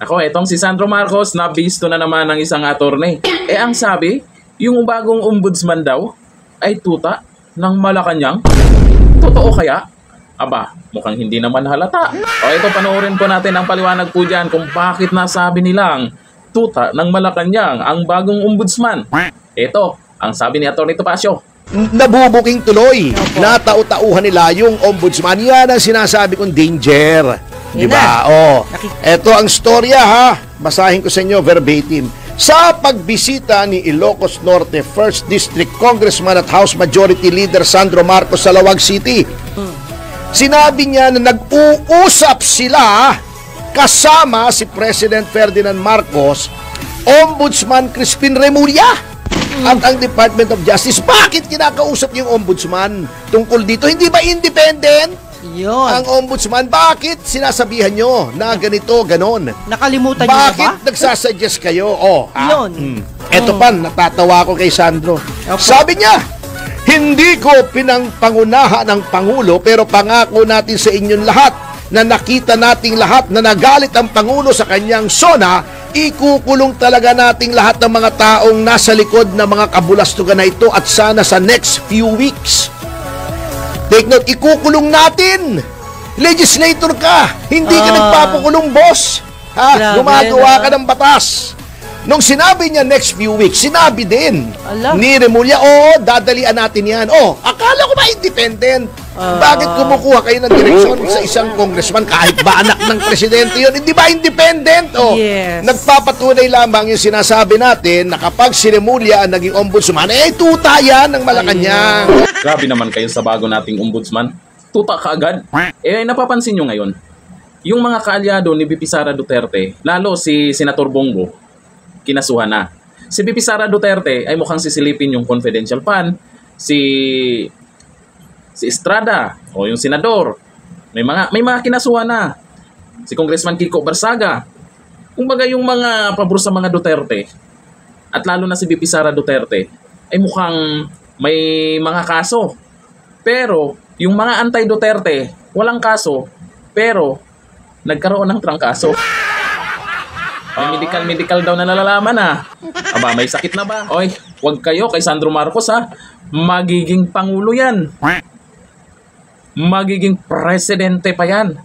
Ako, etong si Sandro Marcos, nabisto na naman ng isang attorney. Ang sabi, yung bagong ombudsman daw ay tuta ng Malacanang. Totoo kaya? Aba, mukhang hindi naman halata. O ito, panoorin po natin ang paliwanag po dyan kung bakit nasabi nilang tuta ng Malacanang ang bagong ombudsman. Ito, ang sabi ni Atty. Topacio. Nabubuking tuloy. Natau-tauhan nila yung ombudsman. Yan ang sinasabi kong danger. Diba? Ito ang storya ha. Basahin ko sa inyo verbatim. Sa pagbisita ni Ilocos Norte 1st District Congressman at House Majority Leader Sandro Marcos sa Lawag City, sinabi niya na nag-uusap sila kasama si President Ferdinand Marcos, Ombudsman Crispin Remulla at ang Department of Justice. Bakit kinakausap yung ombudsman tungkol dito? Hindi ba independent? Yun. Ang ombudsman, bakit sinasabihan nyo na ganito, ganon? Nakalimutan nyo na ba? Bakit nagsasuggest kayo? Yun. Eto pa, natatawa ko kay Sandro. Sabi niya, hindi ko pinangpangunahan ng Pangulo pero pangako natin sa inyong lahat na nakita nating lahat na nagalit ang Pangulo sa kanyang sona, ikukulong talaga nating lahat ng mga taong nasa likod ng mga kabulastugan na ito at sana sa next few weeks. Take note, ikukulong natin. Legislator ka. Hindi ka nagpapakulong, boss. Grabe, Gumagawa ka ng batas. Nung sinabi niya next few weeks, sinabi din ni Remulla, dadalian natin yan. Akala ko ba independent? Bakit kumukuha kayo ng direksyon sa isang congressman kahit ba anak ng presidente yun? Hindi ba independent? Yes. Nagpapatunay lamang yung sinasabi natin na kapag si Remulla ang naging ombudsman, tuta yan ng Malacanang. Grabe naman kayo sa bago nating ombudsman. Tuta ka agad. Napapansin nyo ngayon, yung mga kaalyado ni VP Sara Duterte, lalo si Senator Bongo, kinasuhan na. Si VP Sara Duterte ay mukhang sisilipin yung confidential fund, si Estrada o yung senador. May mga kinasuhan na. Si Congressman Kiko Barsaga. Kumbaga yung mga pabor sa mga Duterte at lalo na si VP Sara Duterte ay mukhang may mga kaso. Pero yung mga anti-Duterte walang kaso pero nagkaroon ng trangkaso. May medical daw na nalalaman Aba, may sakit na ba? Oy, wag kayo kay Sandro Marcos Magiging pangulo yan. Magiging presidente pa yan.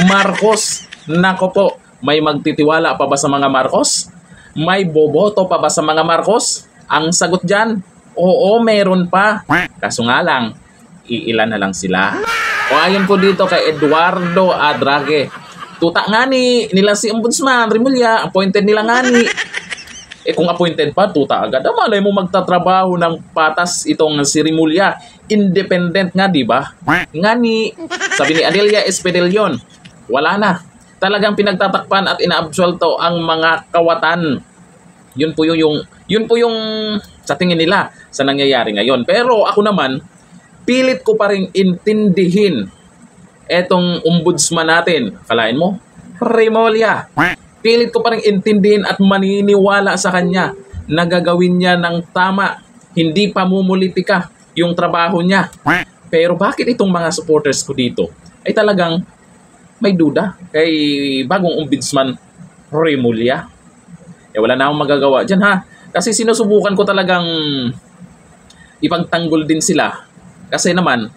Marcos, nako po, may magtitiwala pa ba sa mga Marcos? May boboto pa ba sa mga Marcos? Ang sagot dyan, oo, meron pa. Kaso nga lang, iilan na lang sila. O ayon po dito kay Eduardo Adrague, tuta nga nila si Ombudsman Remulla, appointed nila nga kung appointed pa, tuta agad. Malay mo magtatrabaho ng patas itong si Remulla. Independent nga, di ba? Nga sabi ni Adelia Espedelion, wala na. Talagang pinagtatakpan at inaabsuelto ang mga kawatan. Yun po yung sa tingin nila sa nangyayari ngayon. Pero ako naman, pilit ko pa rin intindihin etong ombudsman natin. Kalain mo? Remulla. Pilit ko pa rin intindihin at maniniwala sa kanya na gagawin niya ng tama. Hindi pamumulitika yung trabaho niya. Pero bakit itong mga supporters ko dito ay talagang may duda kay bagong ombudsman Remulla? Wala na akong magagawa dyan Kasi sinusubukan ko talagang ipagtanggol din sila. Kasi naman,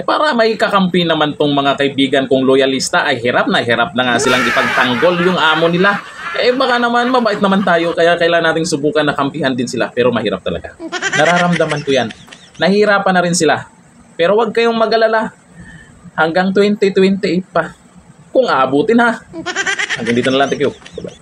para may kakampi naman tong mga kaibigan kong loyalista ay hirap na nga silang ipagtanggol yung amo nila. Baka naman mabait naman tayo kaya kailangan nating subukan na kampihan din sila pero mahirap talaga. Nararamdaman ko yan. Nahihirapan na rin sila. Pero wag kayong mag-alala. Hanggang 2028 pa. Kung aabutin Hanggang dito na lang. Thank you. Bye-bye.